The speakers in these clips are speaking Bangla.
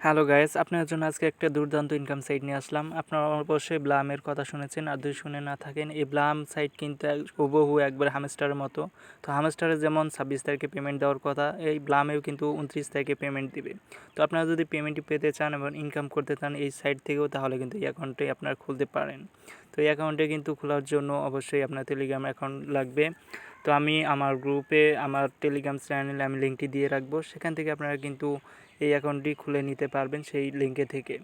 হ্যালো গাইস, আপনার জন্য আজকে একটা দুর্দান্ত ইনকাম সাইট নিয়ে আসলাম। আপনারা অবশ্যই ব্লামের কথা শুনেছেন, আর যদি শুনে না থাকেন, এই ব্লাম সাইট কিন্তু হুবহু একবার হামস্টারের মতো। তো হামস্টারের যেমন 26 তারিখে পেমেন্ট দেওয়ার কথা, এই ব্লামেও কিন্তু 29 তারিখে পেমেন্ট দিবে। তো আপনারা যদি পেমেন্টটি পেতে চান এবং ইনকাম করতে চান এই সাইট থেকেও, তাহলে কিন্তু এই অ্যাকাউন্টে আপনারা খুলতে পারেন। তো এই অ্যাকাউন্টে কিন্তু খোলার জন্য অবশ্যই আপনার টেলিগ্রাম অ্যাকাউন্ট লাগবে। তো আমি আমার গ্রুপে আমার টেলিগ্রাম চ্যানেলে আমি লিঙ্কটি দিয়ে রাখবো, সেখান থেকে আপনারা কিন্তু এই অ্যাকাউন্টটি খুলে নিতে পারবেন সেই লিঙ্কে থেকে।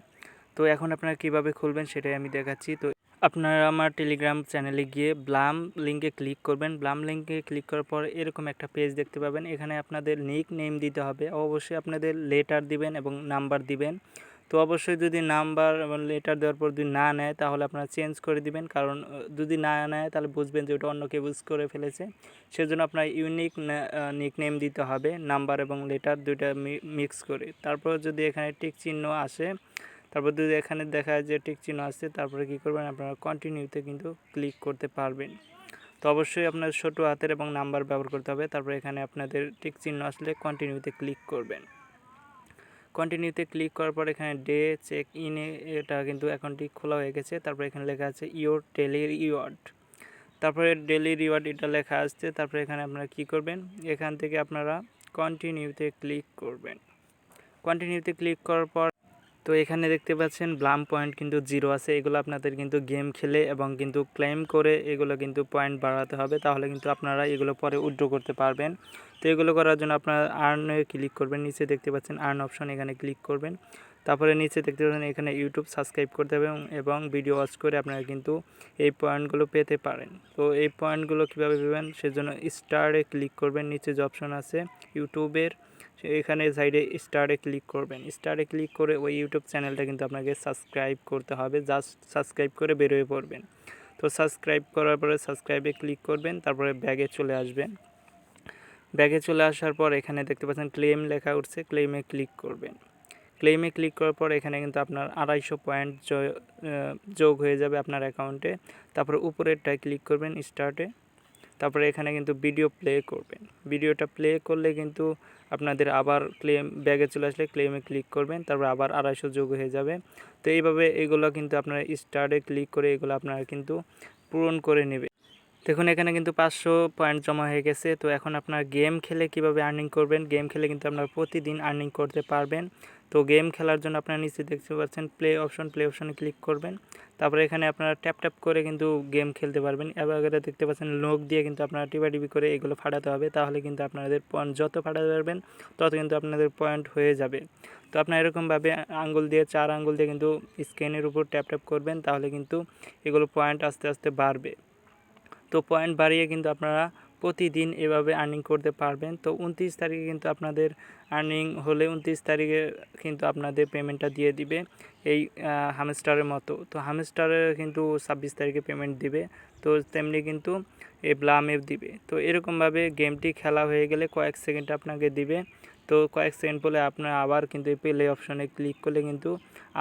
তো এখন আপনারা কিভাবে খুলবেন সেটাই আমি দেখাচ্ছি। তো আপনারা আমার টেলিগ্রাম চ্যানেলে গিয়ে ব্লাম লিঙ্কে ক্লিক করবেন। ব্লাম লিঙ্কে ক্লিক করার পর এরকম একটা পেজ দেখতে পাবেন। এখানে আপনাদের নিক নেম দিতে হবে, অবশ্যই আপনাদের লেটার দিবেন এবং নাম্বার দিবেন। তো অবশ্যই যদি নাম্বার এবং লেটার দেওয়ার পর যদি না নেয়, তাহলে আপনারা চেঞ্জ করে দিবেন, কারণ যদি না নেয় তাহলে বুঝবেন যে ওটা অন্য কেউ ইউজ করে ফেলেছে। সেজন্য আপনার ইউনিক নিকনেম দিতে হবে, নাম্বার এবং লেটার দুইটা মিক্স করে। তারপর যদি এখানে টিক চিহ্ন আসে, তারপর যদি এখানে দেখা যায় যে টিক চিহ্ন আসছে, তারপরে কী করবেন, আপনারা কন্টিনিউতে কিন্তু ক্লিক করতে পারবেন। তো অবশ্যই আপনার ছোটো হাতের এবং নাম্বার ব্যবহার করতে হবে। তারপর এখানে আপনাদের টিক চিহ্ন আসলে কন্টিনিউতে ক্লিক করবেন। কন্টিনিউতে ক্লিক করার পর এখানে ডে চেক ইনে এটা কিন্তু অ্যাকাউন্টটি খোলা হয়ে গেছে। তারপর এখানে লেখা আছে ইওর ডেলি রিওয়ার্ড। তারপরে ডেলি রিওয়ার্ড এটা লেখা আসছে। তারপরে এখানে আপনারা কী করবেন, এখান থেকে আপনারা কন্টিনিউতে ক্লিক করবেন। কন্টিনিউতে ক্লিক করার পর তো এখানে দেখতে পাচ্ছেন ব্লাম পয়েন্ট কিন্তু 0 আছে। এগুলো আপনাদের কিন্তু গেম খেলে এবং কিন্তু ক্লেম করে এগুলো কিন্তু পয়েন্ট বাড়াতে হবে, তাহলে কিন্তু আপনারা এগুলো পরে উইথড্র করতে পারবেন। তো এগুলো করার জন্য আপনারা আর্নে ক্লিক করবেন। নিচে দেখতে পাচ্ছেন আর্ন অপশন, এখানে ক্লিক করবেন। তারপরে নিচে দেখতে পাচ্ছেন এখানে ইউটিউব সাবস্ক্রাইব করতে হবে এবং ভিডিও ওয়াচ করে আপনারা কিন্তু এই পয়েন্টগুলো পেতে পারেন। তো এই পয়েন্টগুলো কীভাবে পেবেন, সেজন্য স্টারে ক্লিক করবেন। নিচে যে অপশন আছে ইউটিউবের, এখানে সাইডে স্টারে ক্লিক করবেন। স্টারে ক্লিক করে ওই ইউটিউব চ্যানেলটা কিন্তু আপনাকে সাবস্ক্রাইব করতে হবে, জাস্ট সাবস্ক্রাইব করে বেরোয় পড়বেন। তো সাবস্ক্রাইব করার পরে সাবস্ক্রাইবে ক্লিক করবেন, তারপরে ব্যাগে চলে আসবেন। ব্যাগে চলে আসার পর এখানে দেখতে পাচ্ছেন ক্লেম লেখা উঠছে, ক্লেমে ক্লিক করবেন। ক্লেমে ক্লিক করার পর এখানে কিন্তু আপনার 250 পয়েন্ট যোগ হয়ে যাবে আপনার অ্যাকাউন্টে। তারপরে উপরেরটায় ক্লিক করবেন স্টার্টে। তারপরে এখানে কিন্তু ভিডিও প্লে করবেন। ভিডিওটা প্লে করলে কিন্তু আপনাদের আবার ক্লেম ব্যাগে চলে আসলে ক্লেমে ক্লিক করবেন, তারপর আবার 250 যোগ হয়ে যাবে। তো এইভাবে এগুলো কিন্তু আপনারা স্টার্টে ক্লিক করে এগুলো আপনারা কিন্তু পূরণ করে নেবে। দেখুন এখানে কিন্তু 500 পয়েন্ট জমা হয়ে গেছে। তো এখন আপনার গেম খেলে কিভাবে আর্নিং করবেন, গেম খেলে কিন্তু আপনারা প্রতিদিন আর্নিং করতে পারবেন। তো গেম খেলার জন্য আপনারা নিচে দেখতে পাচ্ছেন প্লে অপশনে ক্লিক করবেন। তারপরে এখানে আপনারা ট্যাপ করে কিন্তু গেম খেলতে পারবেন। এবার দেখতে পাচ্ছেন লোক দিয়ে কিন্তু আপনারা টিপাটিপি করে এগুলো ফাটাতে হবে, তাহলে কিন্তু আপনাদের পয়েন্ট যত ফাটাতে পারবেন তত কিন্তু আপনাদের পয়েন্ট হয়ে যাবে। তো আপনারা এরকমভাবে আঙ্গুল দিয়ে 4 আঙ্গুল দিয়ে কিন্তু স্ক্রিনের উপর ট্যাপ করবেন, তাহলে কিন্তু এগুলো পয়েন্ট আস্তে আস্তে বাড়বে। তো পয়েন্ট বাড়িয়ে কিন্তু আপনারা প্রতিদিন এভাবে আর্নিং করতে পারবেন। তো 29 তারিখে কিন্তু আপনাদের আর্নিং হলে 29 তারিখে কিন্তু আপনাদের পেমেন্টটা দিয়ে দিবে এই হামস্টারের মতো। তো হামস্টারের কিন্তু 26 তারিখে পেমেন্ট দিবে, তো তেমনি কিন্তু এই ব্লামেও দিবে। তো এরকমভাবে গেমটি খেলা হয়ে গেলে কয়েক সেকেন্ড আপনাকে দিবে। তো কয়েক সেকেন্ড পরে আপনারা আবার কিন্তু এই প্লে অপশনে ক্লিক করলে কিন্তু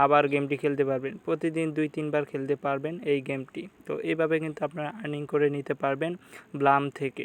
আবার গেমটি খেলতে পারবেন। প্রতিদিন 2-3 বার খেলতে পারবেন এই গেমটি। তো এইভাবে কিন্তু আপনারা আর্নিং করে নিতে পারবেন ব্লাম থেকে।